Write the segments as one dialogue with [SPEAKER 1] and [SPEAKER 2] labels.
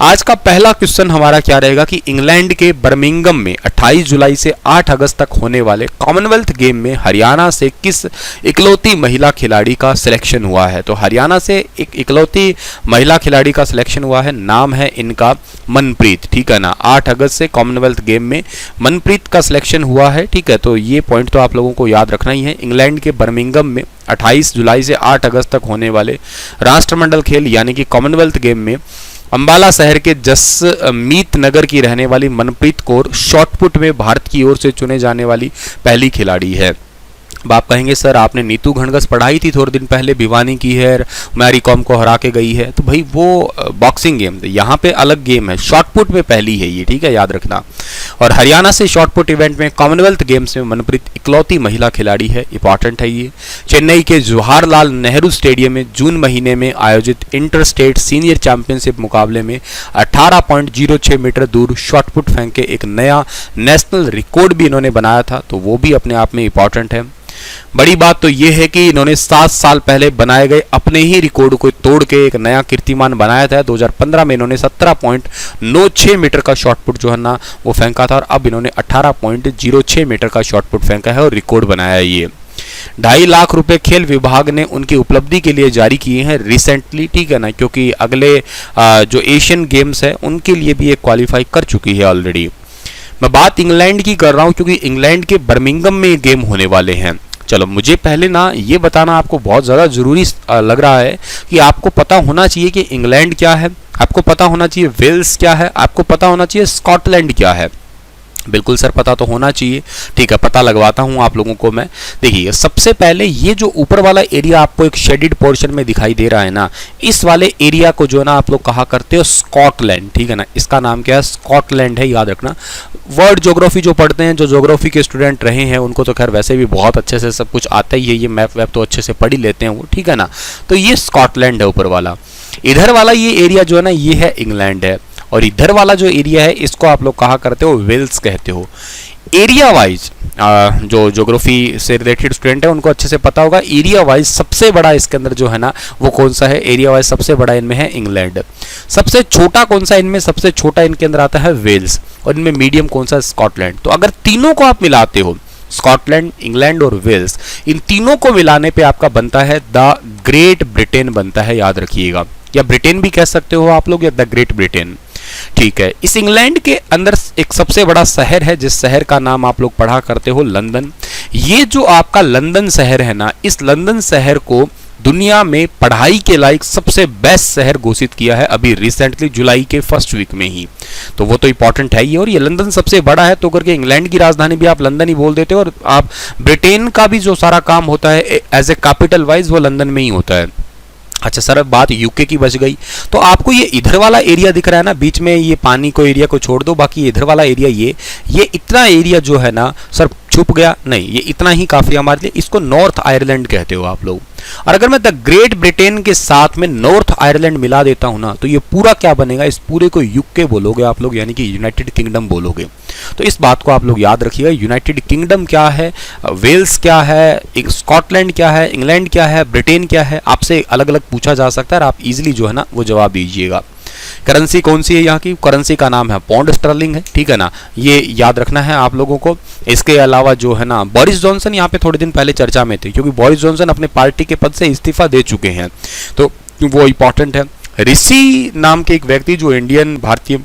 [SPEAKER 1] आज का पहला क्वेश्चन हमारा क्या रहेगा कि इंग्लैंड के बर्मिंघम में 28 जुलाई से 8 अगस्त तक होने वाले कॉमनवेल्थ गेम में हरियाणा से किस इकलौती महिला खिलाड़ी का सिलेक्शन हुआ है। तो हरियाणा से एक इकलौती महिला खिलाड़ी का सिलेक्शन हुआ है, नाम है इनका मनप्रीत, ठीक है ना। 8 अगस्त से कॉमनवेल्थ गेम में मनप्रीत का सिलेक्शन हुआ है, ठीक है। तो ये पॉइंट तो आप लोगों को याद रखना ही है। इंग्लैंड के बर्मिंघम में 28 जुलाई से 8 अगस्त तक होने वाले राष्ट्रमंडल खेल यानी कि कॉमनवेल्थ गेम में अंबाला शहर के जसमीत नगर की रहने वाली मनप्रीत कौर शॉटपुट में भारत की ओर से चुने जाने वाली पहली खिलाड़ी है। अब आप कहेंगे सर आपने नीतू घणगस पढ़ाई थी थोड़े दिन पहले, भिवानी की है, मैरी कॉम को हरा के गई है। तो भाई वो बॉक्सिंग गेम, यहाँ पे अलग गेम है, शॉटपुट में पहली है ये, ठीक है, याद रखना। और हरियाणा से शॉटपुट इवेंट में कॉमनवेल्थ गेम्स में मनप्रीत इकलौती महिला खिलाड़ी है, इंपॉर्टेंट है ये। चेन्नई के जवाहरलाल नेहरू स्टेडियम में जून महीने में आयोजित इंटर स्टेट सीनियर चैंपियनशिप मुकाबले में 18.06 मीटर दूर शॉटपुट फेंक के एक नया नेशनल रिकॉर्ड भी इन्होंने बनाया था, तो वो भी अपने आप में इंपॉर्टेंट है। बड़ी बात तो यह है कि इन्होंने 7 साल पहले बनाए गए अपने ही रिकॉर्ड को तोड़ के एक नया कीर्तिमान बनाया था। 2015 में इन्होंने 17.96 मीटर का शॉटपुट जो है ना वो फेंका था, और अब इन्होंने 18.06 मीटर का शॉटपुट फेंका है और रिकॉर्ड बनाया है ये। 2.5 लाख रुपए खेल विभाग ने उनकी उपलब्धि के लिए जारी किए हैं रिसेंटली, ठीक है ना, क्योंकि अगले जो एशियन गेम्स है उनके लिए भी ये क्वालिफाई कर चुकी है ऑलरेडी। मैं बात इंग्लैंड की कर रहा हूं क्योंकि इंग्लैंड के बर्मिंघम में ये गेम होने वाले हैं। चलो मुझे पहले ना ये बताना आपको बहुत ज़्यादा ज़रूरी लग रहा है कि आपको पता होना चाहिए कि इंग्लैंड क्या है, आपको पता होना चाहिए वेल्स क्या है, आपको पता होना चाहिए स्कॉटलैंड क्या है। बिल्कुल सर पता तो होना चाहिए, ठीक है, पता लगवाता हूं आप लोगों को मैं। देखिए सबसे पहले ये जो ऊपर वाला एरिया आपको एक शेडेड पोर्शन में दिखाई दे रहा है ना, इस वाले एरिया को जो है ना आप लोग कहा करते हो स्कॉटलैंड, ठीक है ना। इसका नाम क्या है, स्कॉटलैंड है, याद रखना। वर्ल्ड ज्योग्राफी जो पढ़ते हैं, जो ज्योग्राफी के स्टूडेंट रहे हैं उनको तो खैर वैसे भी बहुत अच्छे से सब कुछ आता ही है, ये मैप वैप तो अच्छे से पढ़ ही लेते हैं वो, ठीक है ना। तो ये स्कॉटलैंड है ऊपर वाला। इधर वाला ये एरिया जो है ना ये है इंग्लैंड है, और इधर वाला जो एरिया है इसको आप लोग कहा करते हो वेल्स कहते हो। एरिया वाइज जो ज्योग्राफी से रिलेटेड स्टूडेंट है उनको अच्छे से पता होगा, एरिया वाइज सबसे बड़ा इसके अंदर जो है ना वो कौन सा है, एरिया वाइज सबसे बड़ा इनमें है इंग्लैंड। सबसे छोटा कौन सा इनमें, सबसे छोटा इनके अंदर आता है वेल्स, और इनमें मीडियम कौन सा, स्कॉटलैंड। तो अगर तीनों को आप मिलाते हो, स्कॉटलैंड, इंग्लैंड और वेल्स, इन तीनों को मिलाने पे आपका बनता है द ग्रेट ब्रिटेन बनता है, याद रखिएगा, या ब्रिटेन भी कह सकते हो आप लोग, या द ग्रेट ब्रिटेन, ठीक है। इस इंग्लैंड के अंदर एक सबसे बड़ा शहर है जिस शहर का नाम आप लोग पढ़ा करते हो लंदन। ये जो आपका लंदन शहर है ना, इस लंदन शहर को दुनिया में पढ़ाई के लायक सबसे बेस्ट शहर घोषित किया है अभी रिसेंटली जुलाई के फर्स्ट वीक में ही, तो वो तो इंपॉर्टेंट है ही। और ये लंदन सबसे बड़ा है तो करके इंग्लैंड की राजधानी भी आप लंदन ही बोल देते हो, और आप ब्रिटेन का भी जो सारा काम होता है एज ए कैपिटल वाइज वो लंदन में ही होता है। अच्छा सर अब बात यूके की बच गई, तो आपको ये इधर वाला एरिया दिख रहा है ना बीच में, ये पानी को एरिया को छोड़ दो, बाकी इधर वाला एरिया ये इतना एरिया जो है ना सर छुप गया नहीं, ये इतना ही काफी हमारे लिए, इसको नॉर्थ आयरलैंड कहते हो आप लोग। और अगर मैं द ग्रेट ब्रिटेन के साथ में नॉर्थ आयरलैंड मिला देता हूं ना तो ये पूरा क्या बनेगा, इस पूरे को यूके बोलोगे आप लोग, यानी कि यूनाइटेड किंगडम बोलोगे। तो इस बात को आप लोग याद रखिएगा, यूनाइटेड किंगडम क्या है, वेल्स क्या है, स्कॉटलैंड क्या है, इंग्लैंड क्या है, ब्रिटेन क्या है, आपसे अलग अलग पूछा जा सकता है और आप इजीली जो है ना वो जवाब दीजिएगा। करेंसी कौन सी है यहाँ की, करेंसी का नाम है पौंड स्टर्लिंग है, ठीक है ना, ये याद रखना है आप लोगों को। इसके अलावा जो है ना बोरिस जॉनसन यहाँ पे थोड़े दिन पहले चर्चा में थे, क्योंकि बोरिस जॉनसन अपने पार्टी के पद से इस्तीफा दे चुके हैं, तो वो इंपॉर्टेंट है। ऋषि नाम के एक व्यक्ति जो इंडियन भारतीय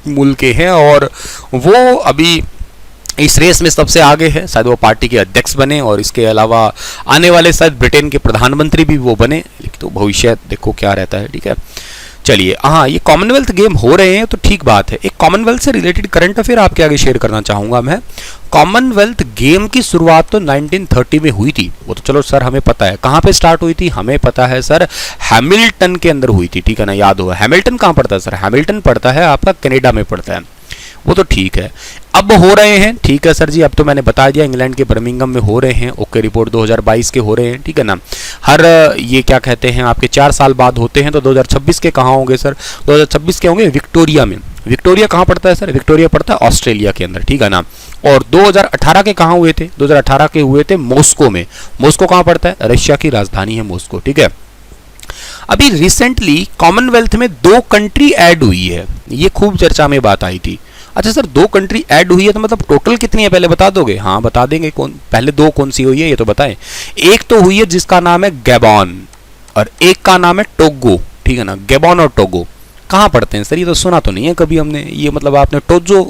[SPEAKER 1] मूल के हैं और वो अभी इस रेस में सबसे आगे है, शायद वो पार्टी के अध्यक्ष बने, और इसके अलावा आने वाले शायद ब्रिटेन के प्रधानमंत्री भी वो बने, तो भविष्य देखो क्या रहता है, ठीक है। चलिए हाँ, ये कॉमनवेल्थ गेम हो रहे हैं तो ठीक बात है। एक कॉमनवेल्थ से रिलेटेड करंट अफेयर आपके आगे शेयर करना चाहूंगा मैं। कॉमनवेल्थ गेम की शुरुआत तो 1930 में हुई थी, वो तो चलो सर हमें पता है। कहाँ पे स्टार्ट हुई थी हमें पता है सर, हैमिल्टन के अंदर हुई थी, ठीक है ना, याद होगा। हैमिल्टन कहाँ पड़ता है सर, हैमिल्टन पड़ता है आपका कनाडा में पड़ता है, वो तो ठीक है। अब हो रहे हैं, ठीक है सर जी, अब तो मैंने बता दिया इंग्लैंड के बर्मिंघम में हो रहे हैं, ओके रिपोर्ट 2022 के हो रहे हैं, ठीक है ना। हर ये क्या कहते हैं आपके 4 साल बाद होते हैं, तो 2026 के कहाँ होंगे सर, 2026 के होंगे विक्टोरिया में। विक्टोरिया कहाँ पड़ता है सर, विक्टोरिया पड़ता है ऑस्ट्रेलिया के अंदर, ठीक है ना। और 2018 के कहाँ हुए थे, 2018 के हुए थे मॉस्को में। मॉस्को कहाँ पड़ता है, रशिया की राजधानी है मॉस्को, ठीक है। अभी रिसेंटली कॉमनवेल्थ में 2 कंट्री ऐड हुई है, ये खूब चर्चा में बात आई थी। अच्छा सर, 2 कंट्री ऐड हुई है तो मतलब टोटल कितनी है पहले बता दोगे? हाँ बता देंगे। कौन पहले 2 कौन सी हुई है ये तो बताएं। एक तो हुई है जिसका नाम है गैबॉन और एक का नाम है टोगो, ठीक है ना। गैबॉन और टोगो कहाँ पढ़ते हैं सर? ये तो सुना तो नहीं है कभी हमने। ये मतलब आपने टोजो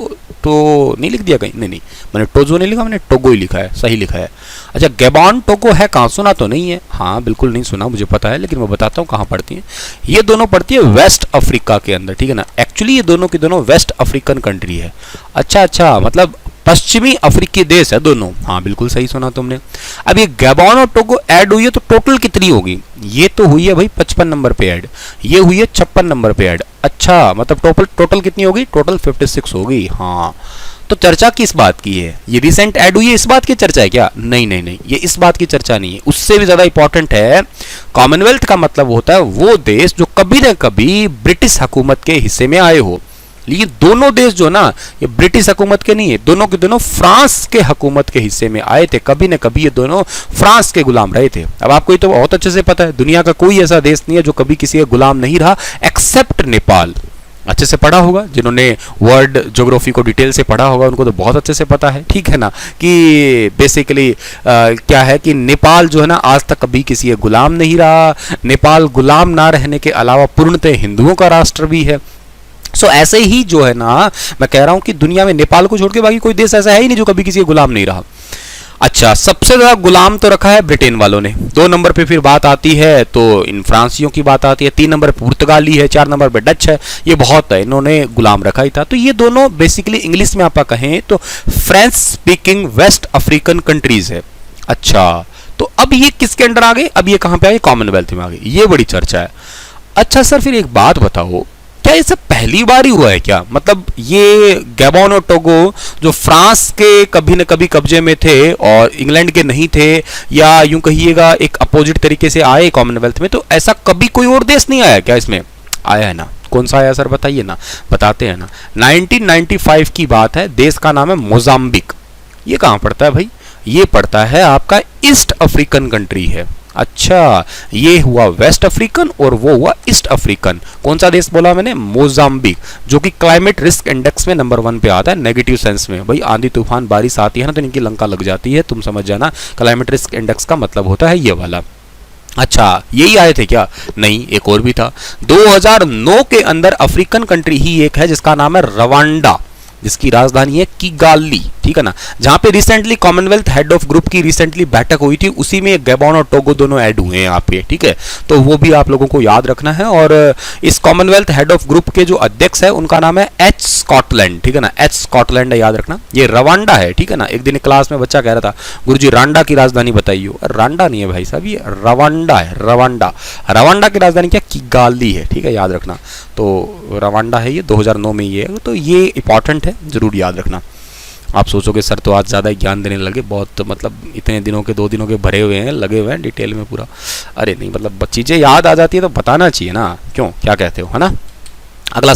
[SPEAKER 1] तो नहीं लिख दिया कहीं? नहीं, मैंने टोजो नहीं लिखा, मैंने टोगो ही लिखा है, सही लिखा है। अच्छा, गैबॉन टोगो है कहाँ? सुना तो नहीं है? हाँ बिल्कुल नहीं सुना, मुझे पता है, लेकिन मैं बताता हूँ कहाँ पढ़ती हैं। ये दोनों पढ़ती है वेस्ट अफ्रीका के अंदर, ठीक है ना। एक्चुअली ये दोनों की दोनों वेस्ट अफ्रीकन कंट्री है। अच्छा, मतलब पश्चिमी अफ्रीकी देश है दोनों। हाँ बिल्कुल सही सुना तुमने। अब ये गैबॉन और टोगो ऐड हुई है तो टोटल कितनी होगी? ये तो हुई है भाई 55 नंबर पे ऐड, ये हुई है 56 नंबर पे ऐड। अच्छा, मतलब टोटल कितनी होगी? टोटल 56 होगी। हाँ, तो चर्चा किस बात की है? ये रिसेंट ऐड हुई है इस बात की चर्चा है क्या? नहीं, ये इस बात की चर्चा नहीं है। उससे भी ज्यादा इंपॉर्टेंट है, कॉमनवेल्थ का मतलब होता है वो देश जो कभी न कभी ब्रिटिश हुकूमत के हिस्से में आए हो। लेकिन दोनों देश जो ना, ये ब्रिटिश हुकूमत के नहीं है, दोनों के दोनों फ्रांस के हुकूमत के हिस्से में आए थे। कभी न कभी ये दोनों फ्रांस के गुलाम रहे थे। अब आपको ये तो बहुत अच्छे से पता है, दुनिया का कोई ऐसा देश नहीं है जो कभी किसी का गुलाम नहीं रहा एक्सेप्ट नेपाल। अच्छे से पढ़ा होगा, जिन्होंने वर्ल्ड ज्योग्राफी को डिटेल से पढ़ा होगा उनको तो बहुत अच्छे से पता है, ठीक है ना, कि बेसिकली क्या है कि नेपाल जो है ना आज तक कभी किसी का गुलाम नहीं रहा। नेपाल गुलाम ना रहने के अलावा पूर्णतः हिंदुओं का राष्ट्र भी है। सो ऐसे ही जो है ना, मैं कह रहा हूं कि दुनिया में नेपाल को छोड़ के बाकी कोई देश ऐसा है ही नहीं जो कभी किसी का गुलाम नहीं रहा। अच्छा, सबसे ज्यादा गुलाम तो रखा है ब्रिटेन वालों ने। 2 नंबर पे फिर बात आती है तो इन फ्रांसियों की बात आती है। 3 नंबर पे पुर्तगाली है, 4 नंबर पे डच है। ये बहुत है, इन्होंने गुलाम रखा ही था। तो ये दोनों बेसिकली इंग्लिश में आप कहें तो French speaking west African countries है। अच्छा, तो अब ये किसके अंडर आ गए? अब ये कहां पे आ गए? कॉमनवेल्थ में आ गए। ये बड़ी चर्चा है। अच्छा सर, फिर एक बात बताओ, क्या ये सब पहली बार ही हुआ है क्या? मतलब ये गैबॉन और टोगो जो फ्रांस के कभी न कभी कब्जे में थे और इंग्लैंड के नहीं थे, या यूं कहिएगा एक अपोजिट तरीके से आए कॉमनवेल्थ में, तो ऐसा कभी कोई और देश नहीं आया क्या इसमें? आया है ना। कौन सा आया सर बताइए ना? बताते हैं ना। 1995 की बात है, देश का नाम है मोजाम्बिक। ये कहाँ पड़ता है भाई? ये पड़ता है आपका ईस्ट अफ्रीकन कंट्री है। अच्छा, ये हुआ वेस्ट अफ्रीकन और वो हुआ ईस्ट अफ्रीकन। कौन सा देश बोला मैंने? मोजाम्बिक, जो कि क्लाइमेट रिस्क इंडेक्स में नंबर 1 पे आता है, नेगेटिव सेंस में। भाई आंधी तूफान बारिश आती है ना तो इनकी लंका लग जाती है, तुम समझ जाना। क्लाइमेट रिस्क इंडेक्स का मतलब होता है ये वाला। अच्छा, यही आए थे क्या? नहीं, एक और भी था। 2009 के अंदर अफ्रीकन कंट्री ही एक है जिसका नाम है रवांडा, जिसकी राजधानी है किगाली, ठीक है ना, जहां पे recently Commonwealth head of group की रिसेंटली बैठक हुई थी। उसी में गैबॉन और टोगो दोनों ऐड हुए हैं यहाँ पे, ठीक है। तो वो भी आप लोगों को याद रखना है। और इस कॉमनवेल्थ हेड ऑफ ग्रुप के जो अध्यक्ष है उनका नाम है एच स्कॉटलैंड, ठीक है ना। एच स्कॉटलैंड है, याद रखना। ये रवांडा है, ठीक है ना। एक दिन क्लास में बच्चा कह रहा था, गुरुजी रांडा की राजधानी बताइए। रांडा नहीं है भाई साहब, ये रवांडा है। रवांडा की राजधानी क्या? किगाली है, ठीक है, याद रखना। तो रवांडा है ये, 2009 में ये है। तो ये इंपॉर्टेंट है, जरूर याद रखना। आप सोचोगे सर तो आज ज़्यादा ज्ञान देने लगे, बहुत मतलब इतने दिनों के 2 दिनों के भरे हुए हैं, लगे हुए हैं डिटेल में पूरा। अरे नहीं, मतलब चीज़ें याद आ जाती है तो बताना चाहिए ना, क्यों? क्या कहते हो, है ना। अगला